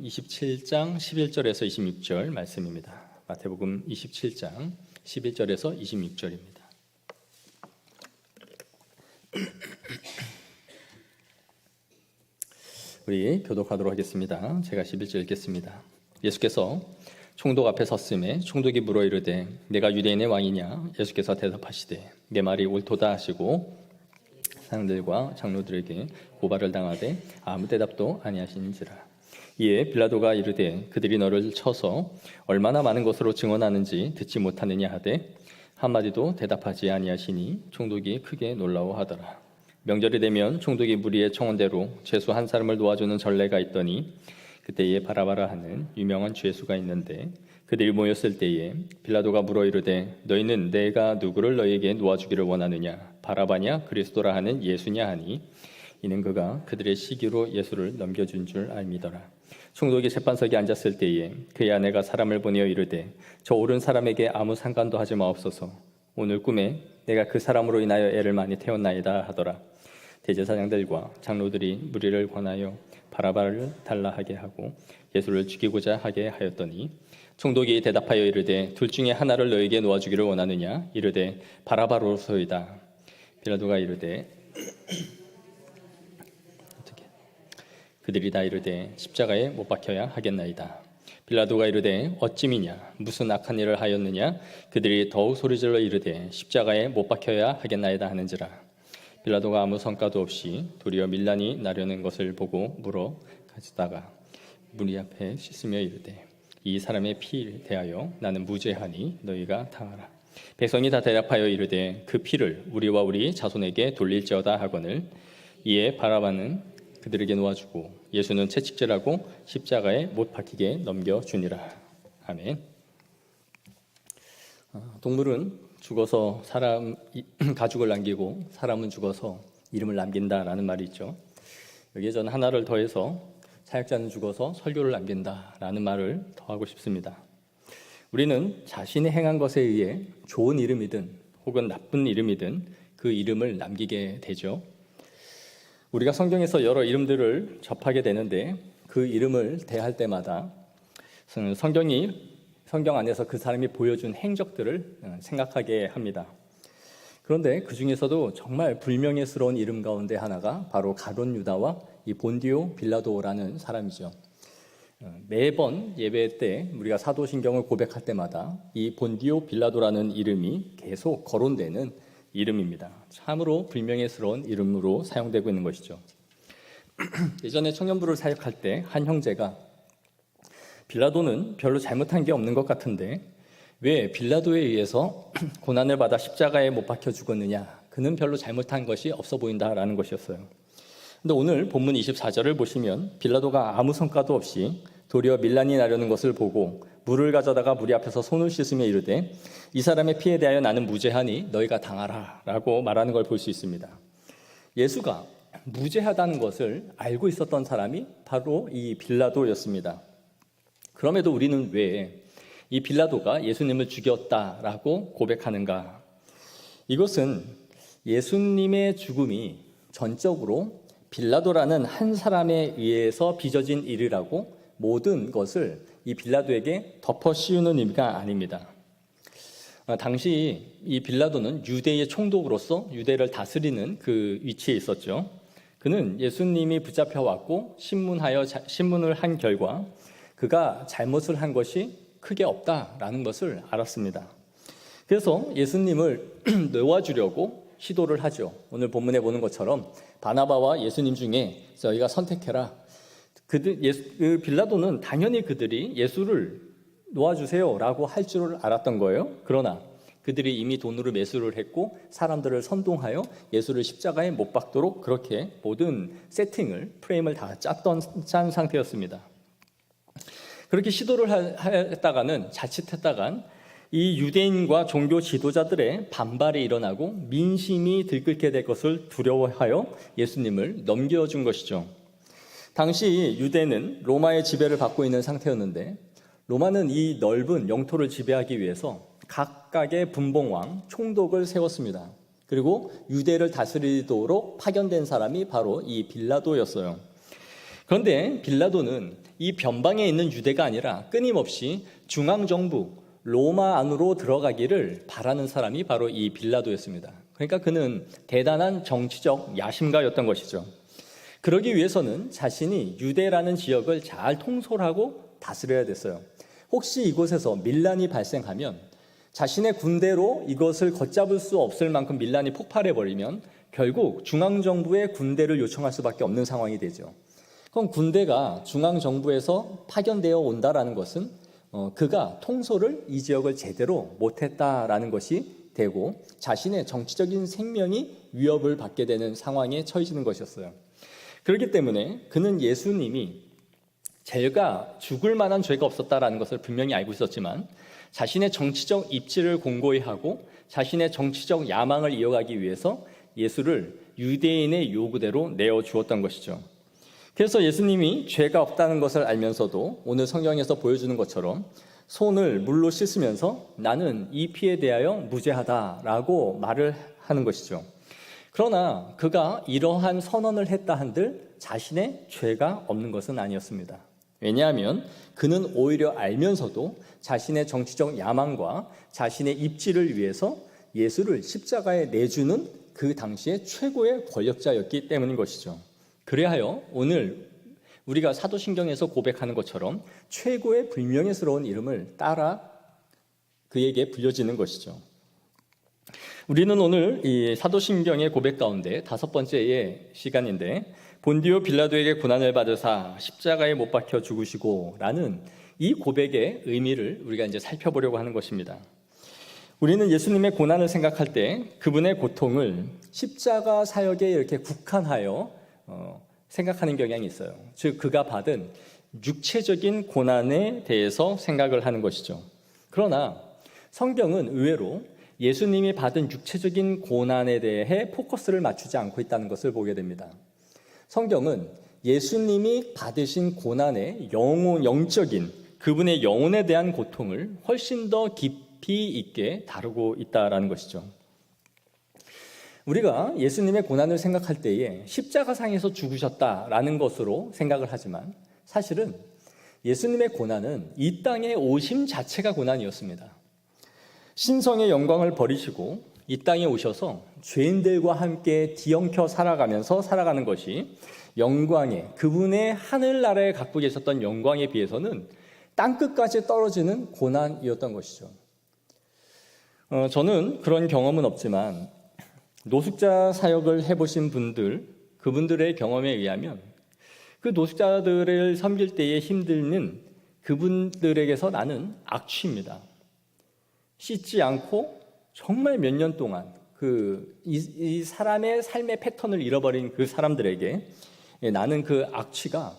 27장 11절에서 26절 말씀입니다. 마태복음 27장 11절에서 26절입니다. 우리 교독하도록 하겠습니다. 제가 11절 읽겠습니다. 예수께서 총독 앞에 섰음에 총독이 물어 이르되 내가 유대인의 왕이냐? 예수께서 대답하시되 내 말이 옳도다 하시고 사람들과 장로들에게 고발을 당하되 아무 대답도 아니하시는지라. 이에 빌라도가 이르되 그들이 너를 쳐서 얼마나 많은 것으로 증언하는지 듣지 못하느냐 하되 한마디도 대답하지 아니하시니 총독이 크게 놀라워하더라. 명절이 되면 총독이 무리의 청원대로 죄수 한 사람을 놓아주는 전례가 있더니 그때에 바라바라 하는 유명한 죄수가 있는데 그들이 모였을 때에 빌라도가 물어 이르되 너희는 내가 누구를 너희에게 놓아주기를 원하느냐? 바라바냐 그리스도라 하는 예수냐 하니 이는 그가 그들의 시기로 예수를 넘겨준 줄 알미더라. 총독이 재판석에 앉았을 때에 그의 아내가 사람을 보내어 이르되 저 옳은 사람에게 아무 상관도 하지 마옵소서. 오늘 꿈에 내가 그 사람으로 인하여 애를 많이 태웠나이다 하더라. 대제사장들과 장로들이 무리를 권하여 바라바를 달라 하게 하고 예수를 죽이고자 하게 하였더니 총독이 대답하여 이르되 둘 중에 하나를 너에게 놓아주기를 원하느냐? 이르되 바라바로소이다. 빌라도가 이르되 그들이 다 이르되 십자가에 못 박혀야 하겠나이다. 빌라도가 이르되 어찌미냐 무슨 악한 일을 하였느냐? 그들이 더욱 소리질러 이르되 십자가에 못 박혀야 하겠나이다 하는지라. 빌라도가 아무 성과도 없이 도리어 밀란이 나려는 것을 보고 물어 가지다가 무리 앞에 씻으며 이르되 이 사람의 피에 대하여 나는 무죄하니 너희가 당하라. 백성이 다 대답하여 이르되 그 피를 우리와 우리 자손에게 돌릴지어다 하거늘. 이에 바라바는 그들에게 놓아주고 예수는 채찍질하고 십자가에 못 박히게 넘겨주니라. 아멘. 동물은 죽어서 가죽을 남기고 사람은 죽어서 이름을 남긴다라는 말이 있죠. 여기에 저는 하나를 더해서 사역자는 죽어서 설교를 남긴다라는 말을 더하고 싶습니다. 우리는 자신이 행한 것에 의해 좋은 이름이든 혹은 나쁜 이름이든 그 이름을 남기게 되죠. 우리가 성경에서 여러 이름들을 접하게 되는데 그 이름을 대할 때마다 성경 안에서 그 사람이 보여준 행적들을 생각하게 합니다. 그런데 그 중에서도 정말 불명예스러운 이름 가운데 하나가 바로 가룟 유다와 이 본디오 빌라도라는 사람이죠. 매번 예배 때 우리가 사도신경을 고백할 때마다 이 본디오 빌라도라는 이름이 계속 거론되는 이름입니다. 참으로 불명예스러운 이름으로 사용되고 있는 것이죠. 예전에 청년부를 사역할 때 한 형제가 빌라도는 별로 잘못한 게 없는 것 같은데 왜 빌라도에 의해서 고난을 받아 십자가에 못 박혀 죽었느냐? 그는 별로 잘못한 것이 없어 보인다라는 것이었어요. 근데 오늘 본문 24절을 보시면 빌라도가 아무 성과도 없이 도리어 밀란이 나려는 것을 보고 물을 가져다가 무리 앞에서 손을 씻으며 이르되 이 사람의 피에 대하여 나는 무죄하니 너희가 당하라 라고 말하는 걸 볼 수 있습니다. 예수가 무죄하다는 것을 알고 있었던 사람이 바로 이 빌라도였습니다. 그럼에도 우리는 왜 이 빌라도가 예수님을 죽였다라고 고백하는가? 이것은 예수님의 죽음이 전적으로 빌라도라는 한 사람에 의해서 빚어진 일이라고 모든 것을 이 빌라도에게 덮어 씌우는 의미가 아닙니다. 당시 이 빌라도는 유대의 총독으로서 유대를 다스리는 그 위치에 있었죠. 그는 예수님이 붙잡혀 왔고 신문을 한 결과 그가 잘못을 한 것이 크게 없다라는 것을 알았습니다. 그래서 예수님을 놓아주려고 시도를 하죠. 오늘 본문에 보는 것처럼 바나바와 예수님 중에 저희가 선택해라. 빌라도는 당연히 그들이 예수를 놓아주세요라고 할 줄 알았던 거예요. 그러나 그들이 이미 돈으로 매수를 했고 사람들을 선동하여 예수를 십자가에 못 박도록 그렇게 모든 프레임을 다 짠 상태였습니다. 그렇게 시도를 자칫했다간 이 유대인과 종교 지도자들의 반발이 일어나고 민심이 들끓게 될 것을 두려워하여 예수님을 넘겨준 것이죠. 당시 유대는 로마의 지배를 받고 있는 상태였는데 로마는 이 넓은 영토를 지배하기 위해서 각각의 분봉왕, 총독을 세웠습니다. 그리고 유대를 다스리도록 파견된 사람이 바로 이 빌라도였어요. 그런데 빌라도는 이 변방에 있는 유대가 아니라 끊임없이 중앙정부 로마 안으로 들어가기를 바라는 사람이 바로 이 빌라도였습니다. 그러니까 그는 대단한 정치적 야심가였던 것이죠. 그러기 위해서는 자신이 유대라는 지역을 잘 통솔하고 다스려야 됐어요. 혹시 이곳에서 밀란이 발생하면 자신의 군대로 이것을 걷잡을 수 없을 만큼 밀란이 폭발해버리면 결국 중앙정부의 군대를 요청할 수밖에 없는 상황이 되죠. 그럼 군대가 중앙정부에서 파견되어 온다라는 것은 그가 통솔을 이 지역을 제대로 못했다라는 것이 되고 자신의 정치적인 생명이 위협을 받게 되는 상황에 처해지는 것이었어요. 그렇기 때문에 그는 예수님이 죄가 죽을 만한 죄가 없었다라는 것을 분명히 알고 있었지만 자신의 정치적 입지를 공고히 하고 자신의 정치적 야망을 이어가기 위해서 예수를 유대인의 요구대로 내어주었던 것이죠. 그래서 예수님이 죄가 없다는 것을 알면서도 오늘 성경에서 보여주는 것처럼 손을 물로 씻으면서 나는 이 피에 대하여 무죄하다라고 말을 하는 것이죠. 그러나 그가 이러한 선언을 했다 한들 자신의 죄가 없는 것은 아니었습니다. 왜냐하면 그는 오히려 알면서도 자신의 정치적 야망과 자신의 입지를 위해서 예수를 십자가에 내주는 그 당시의 최고의 권력자였기 때문인 것이죠. 그래하여 오늘 우리가 사도신경에서 고백하는 것처럼 최고의 불명예스러운 이름을 따라 그에게 불려지는 것이죠. 우리는 오늘 이 사도신경의 고백 가운데 5번째의 시간인데 본디오 빌라도에게 고난을 받으사 십자가에 못 박혀 죽으시고 라는 이 고백의 의미를 우리가 이제 살펴보려고 하는 것입니다. 우리는 예수님의 고난을 생각할 때 그분의 고통을 십자가 사역에 이렇게 국한하여 생각하는 경향이 있어요. 즉 그가 받은 육체적인 고난에 대해서 생각을 하는 것이죠. 그러나 성경은 의외로 예수님이 받은 육체적인 고난에 대해 포커스를 맞추지 않고 있다는 것을 보게 됩니다. 성경은 예수님이 받으신 고난의 영적인 그분의 영혼에 대한 고통을 훨씬 더 깊이 있게 다루고 있다는 것이죠. 우리가 예수님의 고난을 생각할 때에 십자가상에서 죽으셨다라는 것으로 생각을 하지만 사실은 예수님의 고난은 이 땅에 오심 자체가 고난이었습니다. 신성의 영광을 버리시고 이 땅에 오셔서 죄인들과 함께 뒤엉켜 살아가는 것이 영광의 그분의 하늘나라에 갖고 계셨던 영광에 비해서는 땅끝까지 떨어지는 고난이었던 것이죠. 저는 그런 경험은 없지만 노숙자 사역을 해보신 분들, 그분들의 경험에 의하면 그 노숙자들을 섬길 때에 힘드는 그분들에게서 나는 악취입니다. 씻지 않고 정말 몇 년 동안 이 사람의 삶의 패턴을 잃어버린 그 사람들에게 나는 그 악취가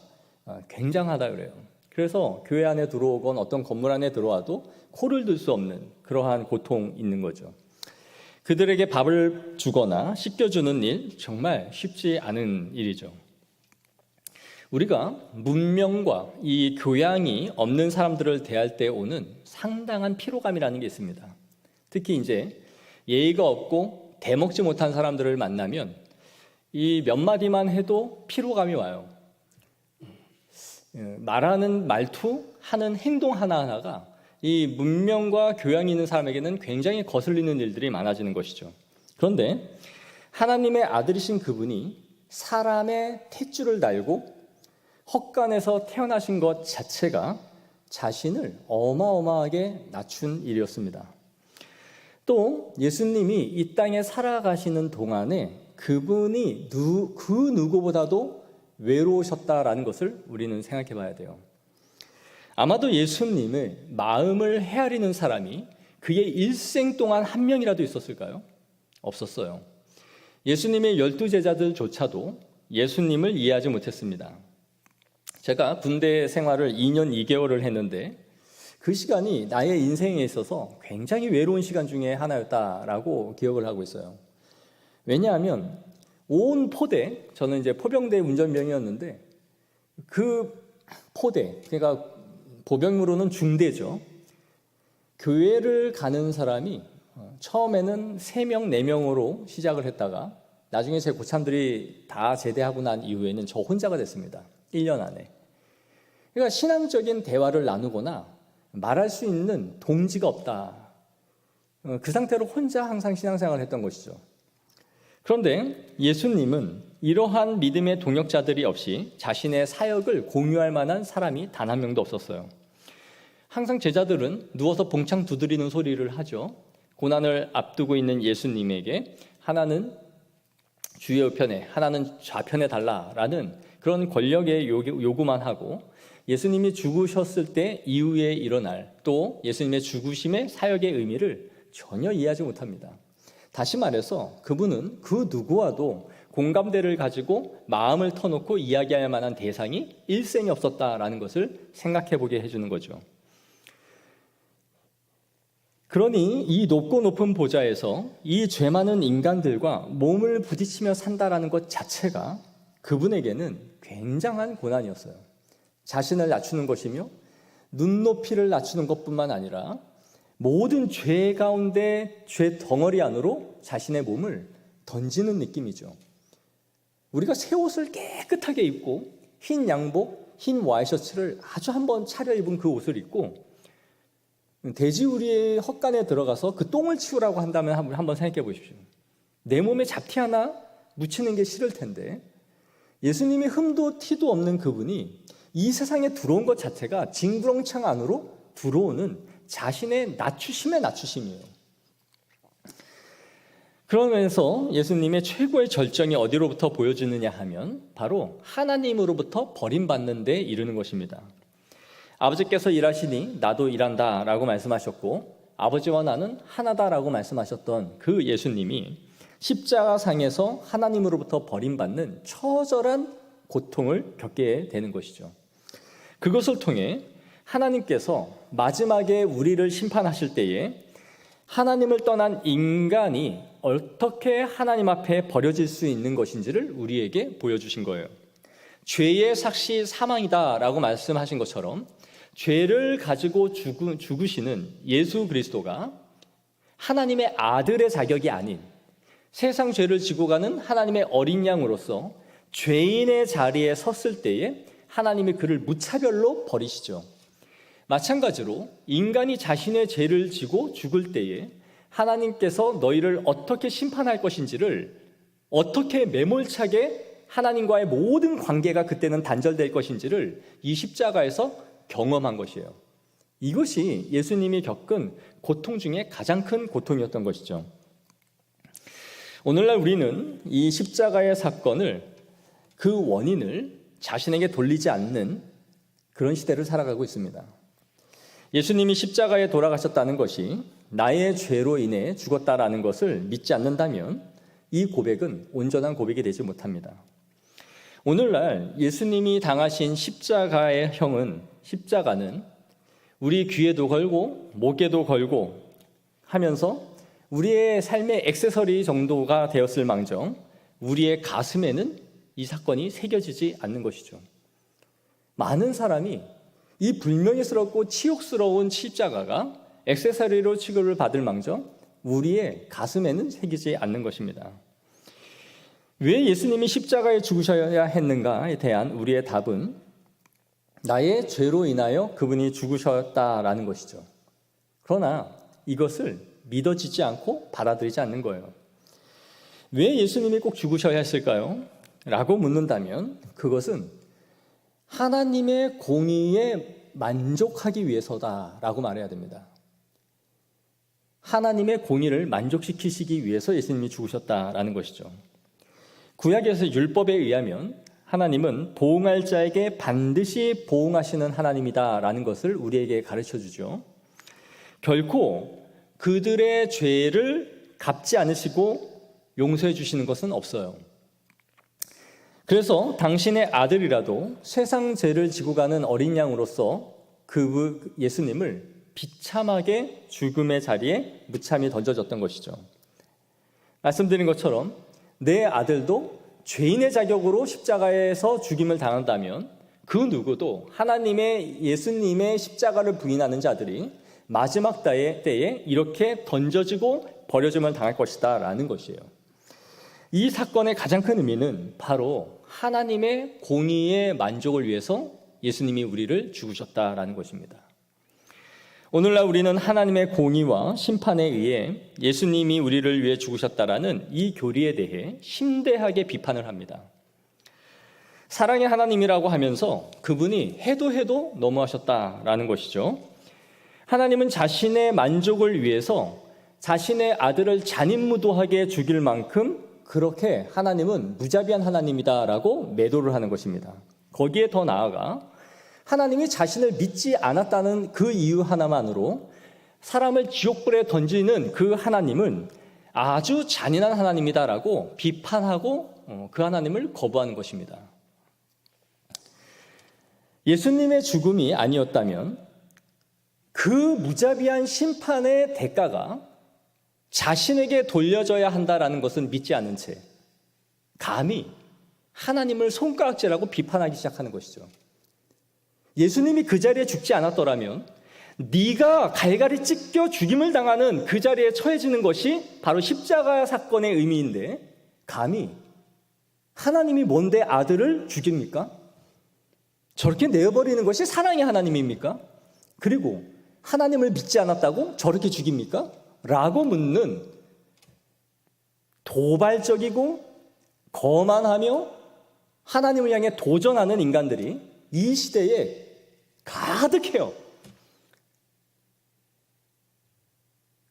굉장하다 그래요. 그래서 교회 안에 들어오건 어떤 건물 안에 들어와도 코를 들 수 없는 그러한 고통이 있는 거죠. 그들에게 밥을 주거나 씻겨주는 일 정말 쉽지 않은 일이죠. 우리가 문명과 이 교양이 없는 사람들을 대할 때 오는 상당한 피로감이라는 게 있습니다. 특히 이제 예의가 없고 대먹지 못한 사람들을 만나면 이 몇 마디만 해도 피로감이 와요. 말하는 말투, 하는 행동 하나하나가 이 문명과 교양이 있는 사람에게는 굉장히 거슬리는 일들이 많아지는 것이죠. 그런데 하나님의 아들이신 그분이 사람의 탯줄을 달고 헛간에서 태어나신 것 자체가 자신을 어마어마하게 낮춘 일이었습니다. 또 예수님이 이 땅에 살아가시는 동안에 그분이 그 누구보다도 외로우셨다라는 것을 우리는 생각해 봐야 돼요. 아마도 예수님의 마음을 헤아리는 사람이 그의 일생 동안 한 명이라도 있었을까요? 없었어요. 예수님의 12제자들조차도 예수님을 이해하지 못했습니다. 제가 군대 생활을 2년 2개월을 했는데 그 시간이 나의 인생에 있어서 굉장히 외로운 시간 중에 하나였다라고 기억을 하고 있어요. 왜냐하면 온 포대, 저는 이제 포병대 운전병이었는데 그 포대, 그러니까 보병으로는 중대죠. 교회를 가는 사람이 처음에는 3명, 4명으로 시작을 했다가 나중에 제 고참들이 다 제대하고 난 이후에는 저 혼자가 됐습니다. 1년 안에. 그러니까 신앙적인 대화를 나누거나 말할 수 있는 동지가 없다. 그 상태로 혼자 항상 신앙생활을 했던 것이죠. 그런데 예수님은 이러한 믿음의 동역자들이 없이 자신의 사역을 공유할 만한 사람이 단 한 명도 없었어요. 항상 제자들은 누워서 봉창 두드리는 소리를 하죠. 고난을 앞두고 있는 예수님에게 하나는 주의 우편에, 하나는 좌편에 달라라는 그런 권력의 요구만 하고, 예수님이 죽으셨을 때 이후에 일어날, 또 예수님의 죽으심의 사역의 의미를 전혀 이해하지 못합니다. 다시 말해서 그분은 그 누구와도 공감대를 가지고 마음을 터놓고 이야기할 만한 대상이 일생이 없었다라는 것을 생각해 보게 해주는 거죠. 그러니 이 높고 높은 보좌에서 이 죄 많은 인간들과 몸을 부딪히며 산다라는 것 자체가 그분에게는 굉장한 고난이었어요. 자신을 낮추는 것이며 눈높이를 낮추는 것뿐만 아니라 모든 죄 가운데 죄 덩어리 안으로 자신의 몸을 던지는 느낌이죠. 우리가 새 옷을 깨끗하게 입고 흰 양복, 흰 와이셔츠를 아주 한번 차려입은 그 옷을 입고 돼지우리의 헛간에 들어가서 그 똥을 치우라고 한다면 한번 생각해 보십시오. 내 몸에 잡티 하나 묻히는 게 싫을 텐데, 예수님이 흠도 티도 없는 그분이 이 세상에 들어온 것 자체가 징그렁창 안으로 들어오는 자신의 낮추심의 낮추심이에요. 그러면서 예수님의 최고의 절정이 어디로부터 보여지느냐 하면 바로 하나님으로부터 버림받는 데 이르는 것입니다. 아버지께서 일하시니 나도 일한다 라고 말씀하셨고, 아버지와 나는 하나다라고 말씀하셨던 그 예수님이 십자가상에서 하나님으로부터 버림받는 처절한 고통을 겪게 되는 것이죠. 그것을 통해 하나님께서 마지막에 우리를 심판하실 때에 하나님을 떠난 인간이 어떻게 하나님 앞에 버려질 수 있는 것인지를 우리에게 보여주신 거예요. 죄의 삭시 사망이다라고 말씀하신 것처럼 죄를 가지고 죽으시는 예수 그리스도가 하나님의 아들의 자격이 아닌 세상 죄를 지고 가는 하나님의 어린 양으로서 죄인의 자리에 섰을 때에 하나님이 그를 무차별로 버리시죠. 마찬가지로 인간이 자신의 죄를 지고 죽을 때에 하나님께서 너희를 어떻게 심판할 것인지를, 어떻게 매몰차게 하나님과의 모든 관계가 그때는 단절될 것인지를 이 십자가에서 경험한 것이에요. 이것이 예수님이 겪은 고통 중에 가장 큰 고통이었던 것이죠. 오늘날 우리는 이 십자가의 사건을, 그 원인을 자신에게 돌리지 않는 그런 시대를 살아가고 있습니다. 예수님이 십자가에 돌아가셨다는 것이 나의 죄로 인해 죽었다라는 것을 믿지 않는다면 이 고백은 온전한 고백이 되지 못합니다. 오늘날 예수님이 당하신 십자가는 우리 귀에도 걸고 목에도 걸고 하면서 우리의 삶의 액세서리 정도가 되었을 망정 우리의 가슴에는 이 사건이 새겨지지 않는 것이죠. 많은 사람이 이 불명예스럽고 치욕스러운 십자가가 액세서리로 취급을 받을 망정 우리의 가슴에는 새기지 않는 것입니다. 왜 예수님이 십자가에 죽으셔야 했는가에 대한 우리의 답은 나의 죄로 인하여 그분이 죽으셨다라는 것이죠. 그러나 이것을 믿어지지 않고 받아들이지 않는 거예요. 왜 예수님이 꼭 죽으셔야 했을까요? 라고 묻는다면 그것은 하나님의 공의에 만족하기 위해서다라고 말해야 됩니다. 하나님의 공의를 만족시키시기 위해서 예수님이 죽으셨다라는 것이죠. 구약에서 율법에 의하면 하나님은 보응할 자에게 반드시 보응하시는 하나님이다라는 것을 우리에게 가르쳐주죠. 결코 그들의 죄를 갚지 않으시고 용서해 주시는 것은 없어요. 그래서 당신의 아들이라도 세상 죄를 지고 가는 어린 양으로서 그 예수님을 비참하게 죽음의 자리에 무참히 던져졌던 것이죠. 말씀드린 것처럼 내 아들도 죄인의 자격으로 십자가에서 죽임을 당한다면 그 누구도 하나님의 예수님의 십자가를 부인하는 자들이 마지막 때에 이렇게 던져지고 버려짐을 당할 것이다 라는 것이에요. 이 사건의 가장 큰 의미는 바로 하나님의 공의의 만족을 위해서 예수님이 우리를 죽으셨다라는 것입니다. 오늘날 우리는 하나님의 공의와 심판에 의해 예수님이 우리를 위해 죽으셨다라는 이 교리에 대해 심대하게 비판을 합니다. 사랑의 하나님이라고 하면서 그분이 해도 너무하셨다라는 것이죠. 하나님은 자신의 만족을 위해서 자신의 아들을 잔인무도하게 죽일 만큼 그렇게 하나님은 무자비한 하나님이다라고 매도를 하는 것입니다. 거기에 더 나아가 하나님이 자신을 믿지 않았다는 그 이유 하나만으로 사람을 지옥불에 던지는 그 하나님은 아주 잔인한 하나님이다라고 비판하고 그 하나님을 거부하는 것입니다. 예수님의 죽음이 아니었다면 그 무자비한 심판의 대가가 자신에게 돌려져야 한다라는 것은 믿지 않은 채 감히 하나님을 손가락질하고 비판하기 시작하는 것이죠. 예수님이 그 자리에 죽지 않았더라면 네가 갈갈이 찢겨 죽임을 당하는 그 자리에 처해지는 것이 바로 십자가 사건의 의미인데 감히 하나님이 뭔데 아들을 죽입니까? 저렇게 내어버리는 것이 사랑의 하나님입니까? 그리고 하나님을 믿지 않았다고 저렇게 죽입니까? 라고 묻는 도발적이고 거만하며 하나님을 향해 도전하는 인간들이 이 시대에 가득해요.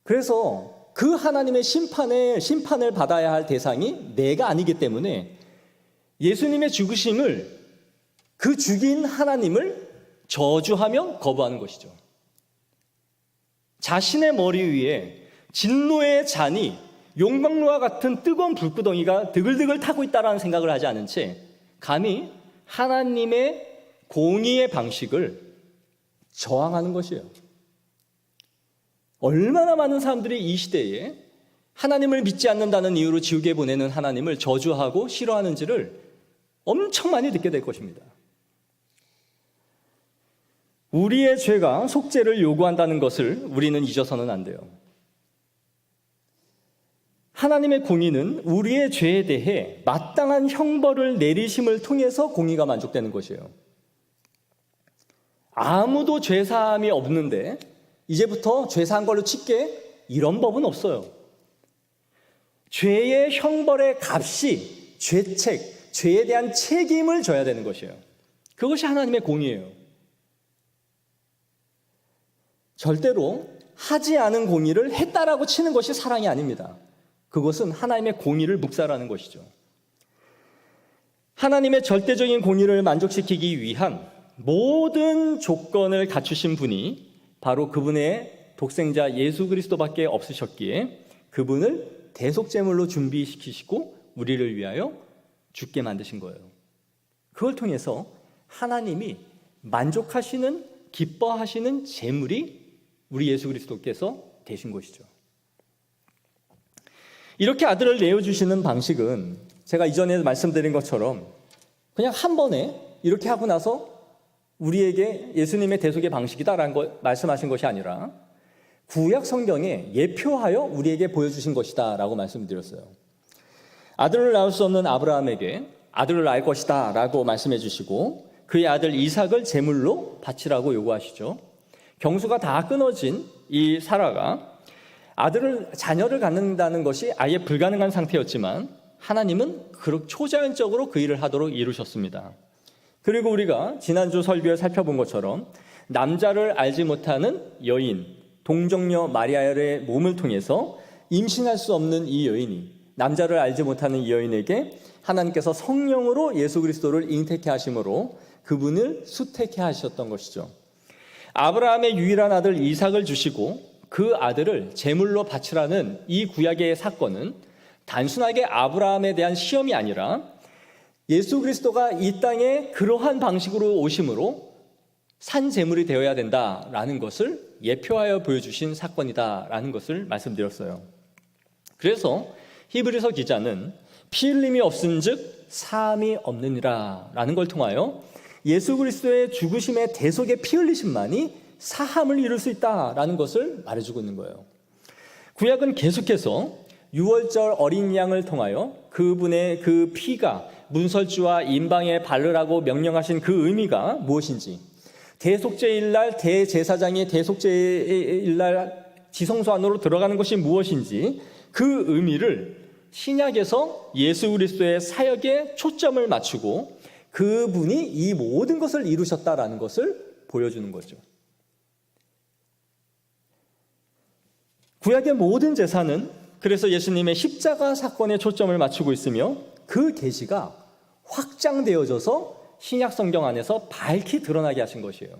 그래서 그 하나님의 심판을 받아야 할 대상이 내가 아니기 때문에 예수님의 죽으심을 그 죽인 하나님을 저주하며 거부하는 것이죠. 자신의 머리 위에 진노의 잔이 용광로와 같은 뜨거운 불구덩이가 드글드글 타고 있다는 생각을 하지 않은 채 감히 하나님의 공의의 방식을 저항하는 것이에요. 얼마나 많은 사람들이 이 시대에 하나님을 믿지 않는다는 이유로 지옥에 보내는 하나님을 저주하고 싫어하는지를 엄청 많이 듣게 될 것입니다. 우리의 죄가 속죄를 요구한다는 것을 우리는 잊어서는 안 돼요. 하나님의 공의는 우리의 죄에 대해 마땅한 형벌을 내리심을 통해서 공의가 만족되는 것이에요. 아무도 죄사함이 없는데 이제부터 죄사한 걸로 칠게 이런 법은 없어요. 죄의 형벌의 값이 죄책, 죄에 대한 책임을 져야 되는 것이에요. 그것이 하나님의 공의예요. 절대로 하지 않은 공의를 했다라고 치는 것이 사랑이 아닙니다. 그것은 하나님의 공의를 묵살하는 것이죠. 하나님의 절대적인 공의를 만족시키기 위한 모든 조건을 갖추신 분이 바로 그분의 독생자 예수 그리스도밖에 없으셨기에 그분을 대속제물로 준비시키시고 우리를 위하여 죽게 만드신 거예요. 그걸 통해서 하나님이 만족하시는, 기뻐하시는 제물이 우리 예수 그리스도께서 되신 것이죠. 이렇게 아들을 내어주시는 방식은 제가 이전에 말씀드린 것처럼 그냥 한 번에 이렇게 하고 나서 우리에게 예수님의 대속의 방식이다라는 걸 말씀하신 것이 아니라 구약 성경에 예표하여 우리에게 보여주신 것이다 라고 말씀드렸어요. 아들을 낳을 수 없는 아브라함에게 아들을 낳을 것이다 라고 말씀해 주시고 그의 아들 이삭을 제물로 바치라고 요구하시죠. 경수가 다 끊어진 이 사라가 자녀를 갖는다는 것이 아예 불가능한 상태였지만 하나님은 초자연적으로 그 일을 하도록 이루셨습니다. 그리고 우리가 지난주 설교에 살펴본 것처럼 남자를 알지 못하는 여인, 동정녀 마리아의 몸을 통해서 임신할 수 없는 이 여인이 남자를 알지 못하는 이 여인에게 하나님께서 성령으로 예수 그리스도를 잉태케 하심으로 그분을 수태케 하셨던 것이죠. 아브라함의 유일한 아들 이삭을 주시고 그 아들을 제물로 바치라는 이 구약의 사건은 단순하게 아브라함에 대한 시험이 아니라 예수 그리스도가 이 땅에 그러한 방식으로 오심으로 산 제물이 되어야 된다라는 것을 예표하여 보여주신 사건이다라는 것을 말씀드렸어요. 그래서 히브리서 기자는 피 흘림이 없은즉 사함이 없느니라 라는 걸 통하여 예수 그리스도의 죽으심의 대속의 피 흘리심만이 사함을 이룰 수 있다라는 것을 말해주고 있는 거예요. 구약은 계속해서 유월절 어린 양을 통하여 그분의 그 피가 문설주와 임방에 바르라고 명령하신 그 의미가 무엇인지, 대속죄일날 대제사장이 대속죄일날 지성소 안으로 들어가는 것이 무엇인지 그 의미를 신약에서 예수 그리스도의 사역에 초점을 맞추고 그분이 이 모든 것을 이루셨다라는 것을 보여주는 거죠. 구약의 모든 제사는 그래서 예수님의 십자가 사건에 초점을 맞추고 있으며 그 계시가 확장되어져서 신약 성경 안에서 밝히 드러나게 하신 것이에요.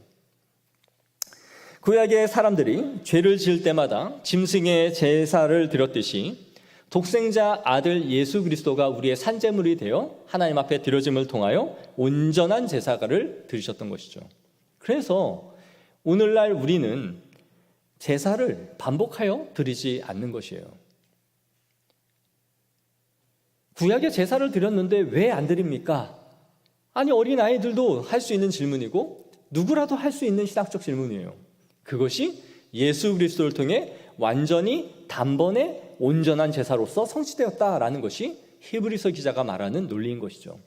구약의 사람들이 죄를 지을 때마다 짐승의 제사를 드렸듯이 독생자 아들 예수 그리스도가 우리의 산제물이 되어 하나님 앞에 드려짐을 통하여 온전한 제사를 드리셨던 것이죠. 그래서 오늘날 우리는 제사를 반복하여 드리지 않는 것이에요. 구약의 제사를 드렸는데 왜 안 드립니까? 아니, 어린아이들도 할 수 있는 질문이고 누구라도 할 수 있는 신학적 질문이에요. 그것이 예수 그리스도를 통해 완전히 단번에 온전한 제사로서 성취되었다라는 것이 히브리서 기자가 말하는 논리인 것이죠.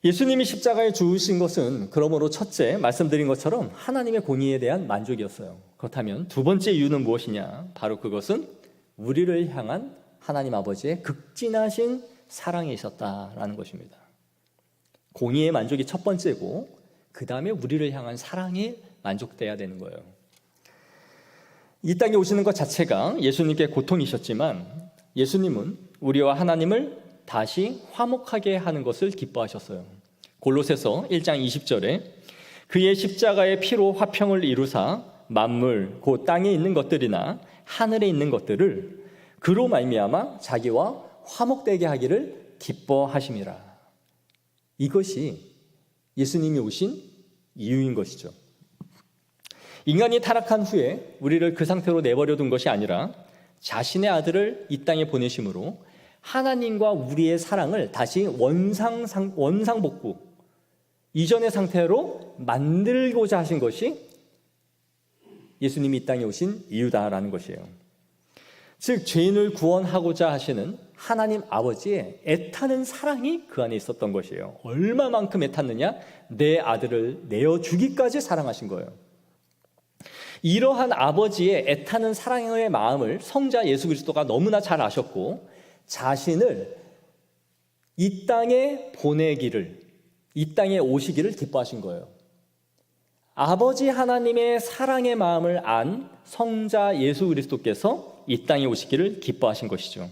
예수님이 십자가에 죽으신 것은 그러므로 첫째, 말씀드린 것처럼 하나님의 공의에 대한 만족이었어요. 그렇다면 두 번째 이유는 무엇이냐? 바로 그것은 우리를 향한 하나님 아버지의 극진하신 사랑이 있었다라는 것입니다. 공의의 만족이 첫 번째고 그 다음에 우리를 향한 사랑이 만족돼야 되는 거예요. 이 땅에 오시는 것 자체가 예수님께 고통이셨지만 예수님은 우리와 하나님을 다시 화목하게 하는 것을 기뻐하셨어요. 골로새서 1장 20절에 그의 십자가의 피로 화평을 이루사 만물 곧 땅에 있는 것들이나 하늘에 있는 것들을 그로 말미암아 자기와 화목되게 하기를 기뻐하심이라. 이것이 예수님이 오신 이유인 것이죠. 인간이 타락한 후에 우리를 그 상태로 내버려 둔 것이 아니라 자신의 아들을 이 땅에 보내심으로 하나님과 우리의 사랑을 다시 원상복구, 이전의 상태로 만들고자 하신 것이 예수님이 이 땅에 오신 이유다라는 것이에요. 즉 죄인을 구원하고자 하시는 하나님 아버지의 애타는 사랑이 그 안에 있었던 것이에요. 얼마만큼 애탔느냐? 내 아들을 내어주기까지 사랑하신 거예요. 이러한 아버지의 애타는 사랑의 마음을 성자 예수 그리스도가 너무나 잘 아셨고 자신을 이 땅에 보내기를, 이 땅에 오시기를 기뻐하신 거예요. 아버지 하나님의 사랑의 마음을 안 성자 예수 그리스도께서 이 땅에 오시기를 기뻐하신 것이죠.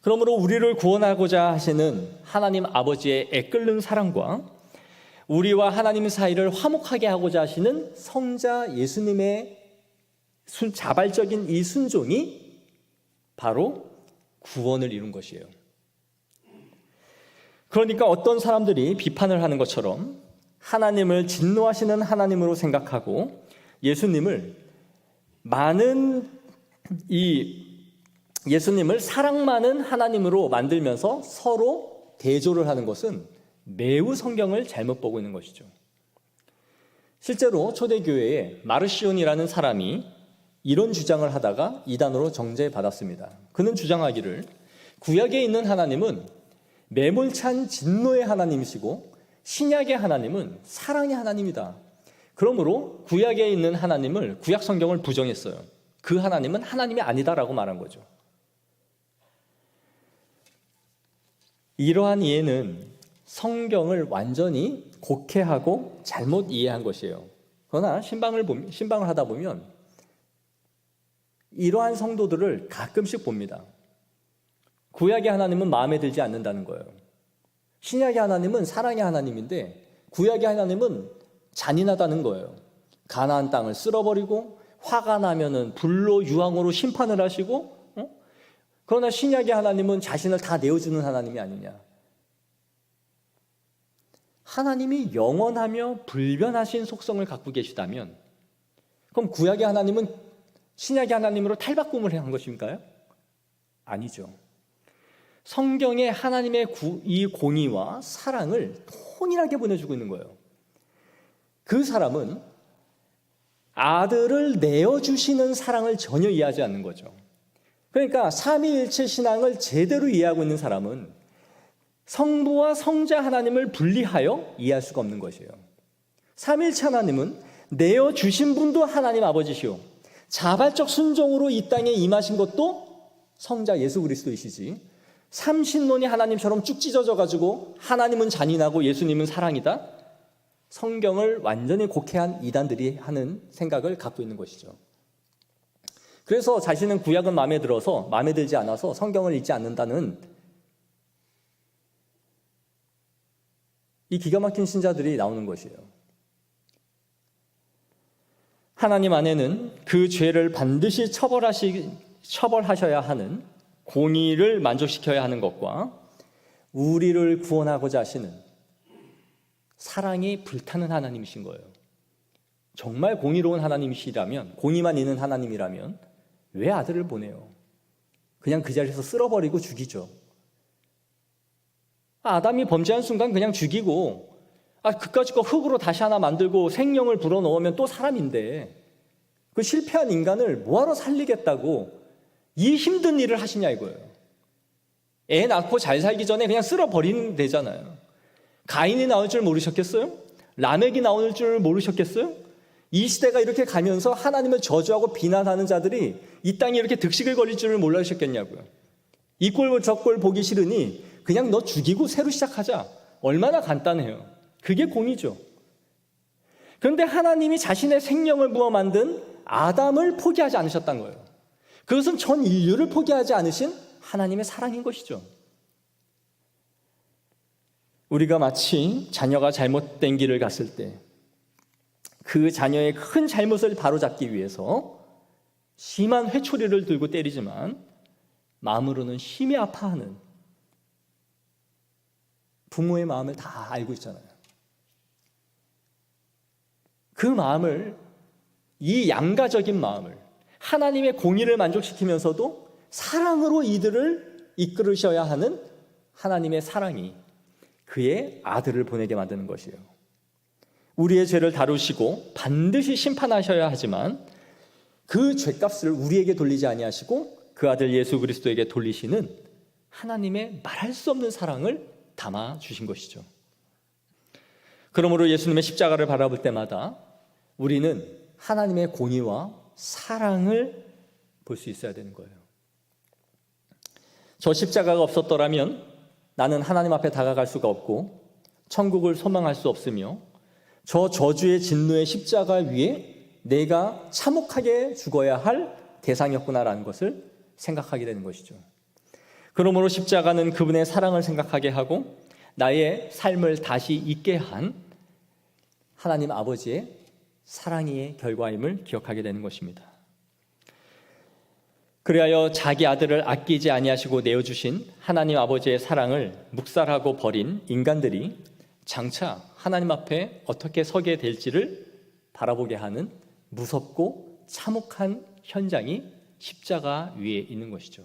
그러므로 우리를 구원하고자 하시는 하나님 아버지의 애끓는 사랑과 우리와 하나님 사이를 화목하게 하고자 하시는 성자 예수님의 자발적인 이 순종이 바로 구원을 이룬 것이에요. 그러니까 어떤 사람들이 비판을 하는 것처럼 하나님을 진노하시는 하나님으로 생각하고 예수님을 예수님을 사랑 많은 하나님으로 만들면서 서로 대조를 하는 것은 매우 성경을 잘못 보고 있는 것이죠. 실제로 초대교회에 마르시온이라는 사람이 이런 주장을 하다가 이단으로 정죄받았습니다. 그는 주장하기를 구약에 있는 하나님은 매몰찬 진노의 하나님이시고 신약의 하나님은 사랑의 하나님이다. 그러므로 구약에 있는 하나님을, 구약 성경을 부정했어요. 그 하나님은 하나님이 아니다라고 말한 거죠. 이러한 이해는 성경을 완전히 곡해하고 잘못 이해한 것이에요. 그러나 신방을 하다 보면 이러한 성도들을 가끔씩 봅니다. 구약의 하나님은 마음에 들지 않는다는 거예요. 신약의 하나님은 사랑의 하나님인데 구약의 하나님은 잔인하다는 거예요. 가나안 땅을 쓸어버리고 화가 나면은 불로 유황으로 심판을 하시고, 그러나 신약의 하나님은 자신을 다 내어주는 하나님이 아니냐. 하나님이 영원하며 불변하신 속성을 갖고 계시다면 그럼 구약의 하나님은 신약의 하나님으로 탈바꿈을 한 것인가요? 아니죠. 성경에 하나님의 이 공의와 사랑을 통일하게 보내주고 있는 거예요. 그 사람은 아들을 내어주시는 사랑을 전혀 이해하지 않는 거죠. 그러니까 삼위일체 신앙을 제대로 이해하고 있는 사람은 성부와 성자 하나님을 분리하여 이해할 수가 없는 것이에요. 삼위일체 하나님은 내어주신 분도 하나님 아버지시오, 자발적 순종으로 이 땅에 임하신 것도 성자 예수 그리스도이시지, 삼신론이 하나님처럼 쭉 찢어져가지고 하나님은 잔인하고 예수님은 사랑이다, 성경을 완전히 곡해한 이단들이 하는 생각을 갖고 있는 것이죠. 그래서 자신은 구약은 마음에 들지 않아서 성경을 읽지 않는다는 이 기가 막힌 신자들이 나오는 것이에요. 하나님 안에는 그 죄를 반드시 처벌하셔야 하는 공의를 만족시켜야 하는 것과 우리를 구원하고자 하시는 사랑이 불타는 하나님이신 거예요. 정말 공의로운 하나님이시라면, 공의만 있는 하나님이라면 왜 아들을 보내요? 그냥 그 자리에서 쓸어버리고 죽이죠. 아담이 범죄한 순간 그냥 죽이고, 그까짓 거 흙으로 다시 하나 만들고 생명을 불어넣으면 또 사람인데, 그 실패한 인간을 뭐하러 살리겠다고 이 힘든 일을 하시냐 이거예요. 애 낳고 잘 살기 전에 그냥 쓸어버리면 되잖아요. 가인이 나올 줄 모르셨겠어요? 라멕이 나올 줄 모르셨겠어요? 이 시대가 이렇게 가면서 하나님을 저주하고 비난하는 자들이 이 땅에 이렇게 득식을 걸릴 줄을 몰라주셨겠냐고요. 이 꼴 저 꼴 보기 싫으니 그냥 너 죽이고 새로 시작하자. 얼마나 간단해요. 그게 공의죠. 그런데 하나님이 자신의 생명을 부어 만든 아담을 포기하지 않으셨다는 거예요. 그것은 전 인류를 포기하지 않으신 하나님의 사랑인 것이죠. 우리가 마치 자녀가 잘못된 길을 갔을 때 그 자녀의 큰 잘못을 바로잡기 위해서 심한 회초리를 들고 때리지만 마음으로는 심히 아파하는 부모의 마음을 다 알고 있잖아요. 그 마음을, 이 양가적인 마음을, 하나님의 공의를 만족시키면서도 사랑으로 이들을 이끌으셔야 하는 하나님의 사랑이 그의 아들을 보내게 만드는 것이에요. 우리의 죄를 다루시고 반드시 심판하셔야 하지만 그 죄값을 우리에게 돌리지 아니하시고 그 아들 예수 그리스도에게 돌리시는 하나님의 말할 수 없는 사랑을 담아 주신 것이죠. 그러므로 예수님의 십자가를 바라볼 때마다 우리는 하나님의 공의와 사랑을 볼 수 있어야 되는 거예요. 저 십자가가 없었더라면 나는 하나님 앞에 다가갈 수가 없고 천국을 소망할 수 없으며 저 저주의 진노의 십자가 위에 내가 참혹하게 죽어야 할 대상이었구나라는 것을 생각하게 되는 것이죠. 그러므로 십자가는 그분의 사랑을 생각하게 하고 나의 삶을 다시 잊게 한 하나님 아버지의 사랑의 결과임을 기억하게 되는 것입니다. 그리하여 자기 아들을 아끼지 아니하시고 내어주신 하나님 아버지의 사랑을 묵살하고 버린 인간들이 장차 하나님 앞에 어떻게 서게 될지를 바라보게 하는 무섭고 참혹한 현장이 십자가 위에 있는 것이죠.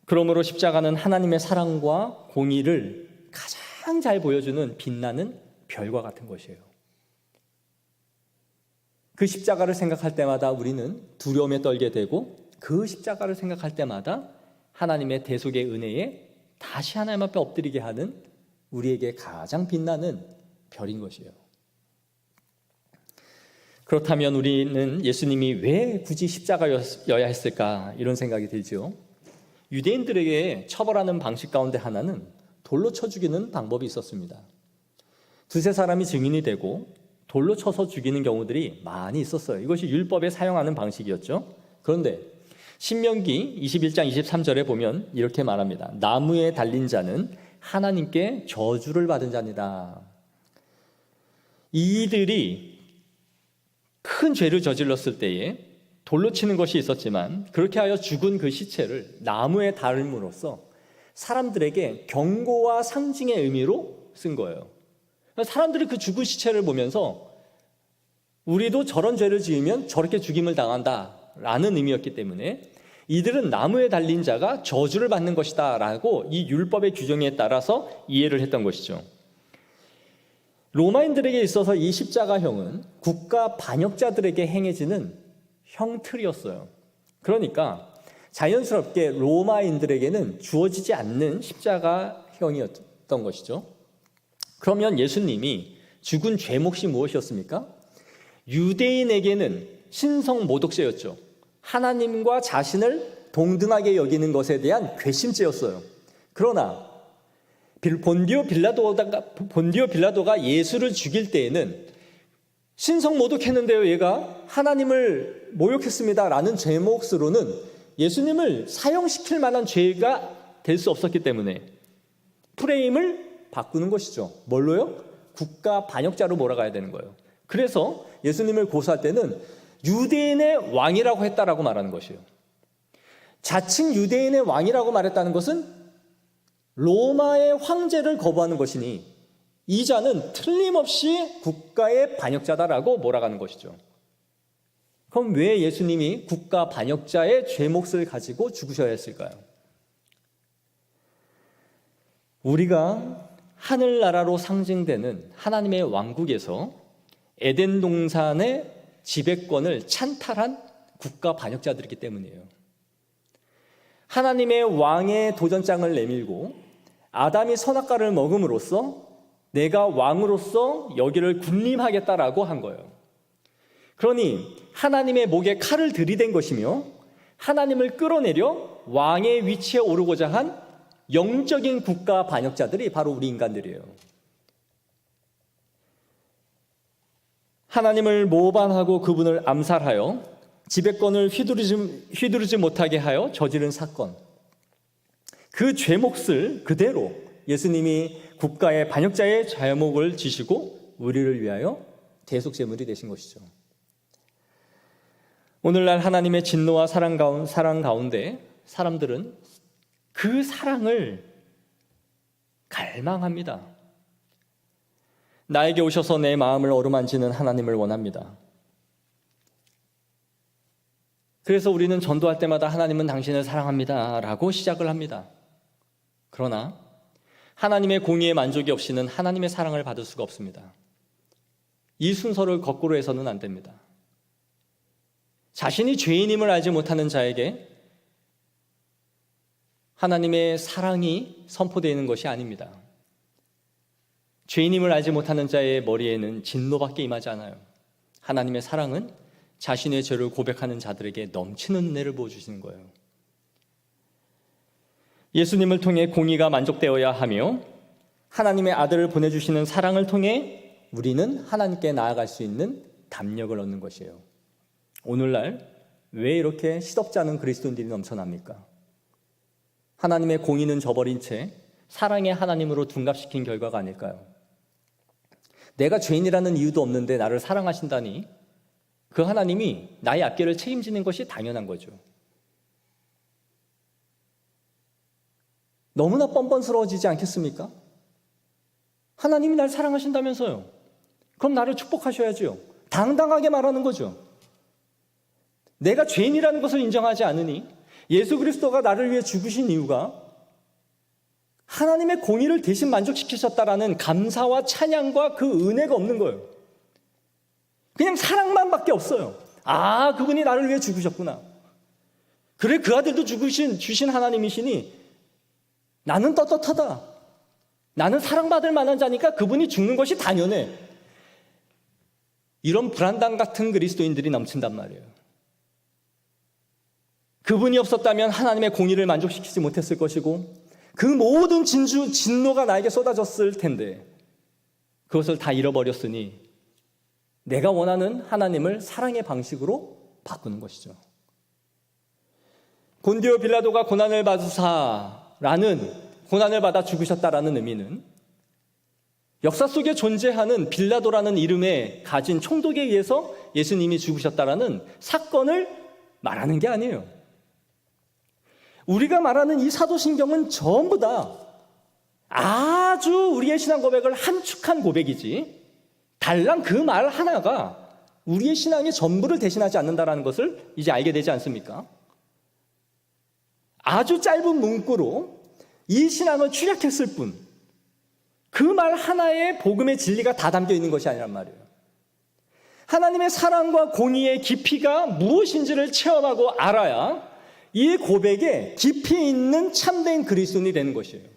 그러므로 십자가는 하나님의 사랑과 공의를 가장 잘 보여주는 빛나는 별과 같은 것이에요. 그 십자가를 생각할 때마다 우리는 두려움에 떨게 되고 그 십자가를 생각할 때마다 하나님의 대속의 은혜에 다시 하나님 앞에 엎드리게 하는 우리에게 가장 빛나는 별인 것이에요. 그렇다면 우리는 예수님이 왜 굳이 십자가여야 했을까 이런 생각이 들죠. 유대인들에게 처벌하는 방식 가운데 하나는 돌로 쳐 죽이는 방법이 있었습니다. 두세 사람이 증인이 되고 돌로 쳐서 죽이는 경우들이 많이 있었어요. 이것이 율법에 사용하는 방식이었죠. 그런데 신명기 21장 23절에 보면 이렇게 말합니다. 나무에 달린 자는 하나님께 저주를 받은 자니다. 이들이 큰 죄를 저질렀을 때에 돌로 치는 것이 있었지만 그렇게 하여 죽은 그 시체를 나무에 달음으로써 사람들에게 경고와 상징의 의미로 쓴 거예요. 사람들이 그 죽은 시체를 보면서 우리도 저런 죄를 지으면 저렇게 죽임을 당한다라는 의미였기 때문에 이들은 나무에 달린 자가 저주를 받는 것이다 라고 이 율법의 규정에 따라서 이해를 했던 것이죠. 로마인들에게 있어서 이 십자가형은 국가 반역자들에게 행해지는 형틀이었어요. 그러니까 자연스럽게 로마인들에게는 주어지지 않는 십자가형이었던 것이죠. 그러면 예수님이 죽은 죄 몫이 무엇이었습니까? 유대인에게는 신성모독죄였죠. 하나님과 자신을 동등하게 여기는 것에 대한 괘씸죄였어요. 그러나 본디오 빌라도가 예수를 죽일 때에는 신성모독했는데요, 얘가 하나님을 모욕했습니다 라는 죄 몫으로는 예수님을 사형시킬 만한 죄가 될 수 없었기 때문에 프레임을 바꾸는 것이죠. 뭘로요? 국가 반역자로 몰아가야 되는 거예요. 그래서 예수님을 고소할 때는 유대인의 왕이라고 했다라고 말하는 것이에요. 자칭 유대인의 왕이라고 말했다는 것은 로마의 황제를 거부하는 것이니 이 자는 틀림없이 국가의 반역자다라고 몰아가는 것이죠. 그럼 왜 예수님이 국가 반역자의 죄 몫을 가지고 죽으셔야 했을까요? 우리가 하늘나라로 상징되는 하나님의 왕국에서 에덴 동산의 지배권을 찬탈한 국가 반역자들이기 때문이에요. 하나님의 왕의 도전장을 내밀고 아담이 선악과를 먹음으로써 내가 왕으로서 여기를 군림하겠다라고 한 거예요. 그러니 하나님의 목에 칼을 들이댄 것이며 하나님을 끌어내려 왕의 위치에 오르고자 한 영적인 국가 반역자들이 바로 우리 인간들이에요. 하나님을 모반하고 그분을 암살하여 지배권을 휘두르지 못하게 하여 저지른 사건, 그 죄 몫을 그대로 예수님이 국가의 반역자의 잘못을 지시고 우리를 위하여 대속제물이 되신 것이죠. 오늘날 하나님의 진노와 사랑 가운데 사람들은 그 사랑을 갈망합니다. 나에게 오셔서 내 마음을 어루만지는 하나님을 원합니다. 그래서 우리는 전도할 때마다 하나님은 당신을 사랑합니다 라고 시작을 합니다. 그러나 하나님의 공의에 만족이 없이는 하나님의 사랑을 받을 수가 없습니다. 이 순서를 거꾸로 해서는 안 됩니다. 자신이 죄인임을 알지 못하는 자에게 하나님의 사랑이 선포되는 것이 아닙니다. 죄인임을 알지 못하는 자의 머리에는 진노밖에 임하지 않아요. 하나님의 사랑은 자신의 죄를 고백하는 자들에게 넘치는 은혜를 부어주시는 거예요. 예수님을 통해 공의가 만족되어야 하며 하나님의 아들을 보내주시는 사랑을 통해 우리는 하나님께 나아갈 수 있는 담력을 얻는 것이에요. 오늘날 왜 이렇게 시덥지 않은 그리스도인들이 넘쳐납니까? 하나님의 공의는 저버린 채 사랑의 하나님으로 둔갑시킨 결과가 아닐까요? 내가 죄인이라는 이유도 없는데 나를 사랑하신다니 그 하나님이 나의 앞길을 책임지는 것이 당연한 거죠. 너무나 뻔뻔스러워지지 않겠습니까? 하나님이 날 사랑하신다면서요. 그럼 나를 축복하셔야죠. 당당하게 말하는 거죠. 내가 죄인이라는 것을 인정하지 않으니 예수 그리스도가 나를 위해 죽으신 이유가 하나님의 공의를 대신 만족시키셨다라는 감사와 찬양과 그 은혜가 없는 거예요. 그냥 사랑만 밖에 없어요. 아, 그분이 나를 위해 죽으셨구나. 그래, 그 아들도 주신 하나님이시니 나는 떳떳하다. 나는 사랑받을 만한 자니까 그분이 죽는 것이 당연해. 이런 불안당 같은 그리스도인들이 넘친단 말이에요. 그분이 없었다면 하나님의 공의를 만족시키지 못했을 것이고 그 모든 진노가 나에게 쏟아졌을 텐데 그것을 다 잃어버렸으니 내가 원하는 하나님을 사랑의 방식으로 바꾸는 것이죠. 본디오 빌라도가 고난을 받아 죽으셨다라는 의미는 역사 속에 존재하는 빌라도라는 이름에 가진 총독에 의해서 예수님이 죽으셨다라는 사건을 말하는 게 아니에요. 우리가 말하는 이 사도신경은 전부 다 아주 우리의 신앙 고백을 함축한 고백이지 달랑 그 말 하나가 우리의 신앙의 전부를 대신하지 않는다는 것을 이제 알게 되지 않습니까? 아주 짧은 문구로 이 신앙을 축약했을 뿐 그 말 하나에 복음의 진리가 다 담겨 있는 것이 아니란 말이에요. 하나님의 사랑과 공의의 깊이가 무엇인지를 체험하고 알아야 이 고백에 깊이 있는 참된 그리스도인이 되는 것이에요.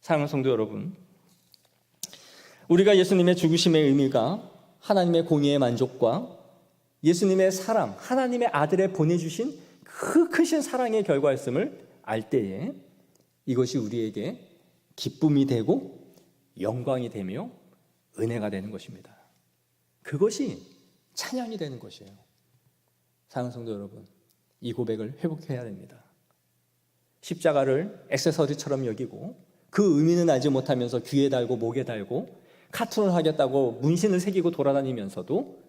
사랑하는 성도 여러분, 우리가 예수님의 죽으심의 의미가 하나님의 공의의 만족과 예수님의 사랑, 하나님의 아들에 보내주신 그 크신 사랑의 결과였음을 알 때에 이것이 우리에게 기쁨이 되고 영광이 되며 은혜가 되는 것입니다. 그것이 찬양이 되는 것이에요. 사랑하는 성도 여러분, 이 고백을 회복해야 됩니다. 십자가를 액세서리처럼 여기고 그 의미는 알지 못하면서 귀에 달고 목에 달고 카툰을 하겠다고 문신을 새기고 돌아다니면서도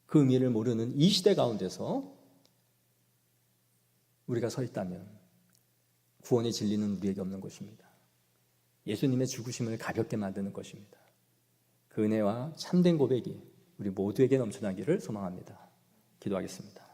그 의미를 모르는 이 시대 가운데서 우리가 서 있다면 구원의 진리는 우리에게 없는 것입니다. 예수님의 죽으심을 가볍게 만드는 것입니다. 그 은혜와 참된 고백이 우리 모두에게 넘쳐나기를 소망합니다. 기도하겠습니다.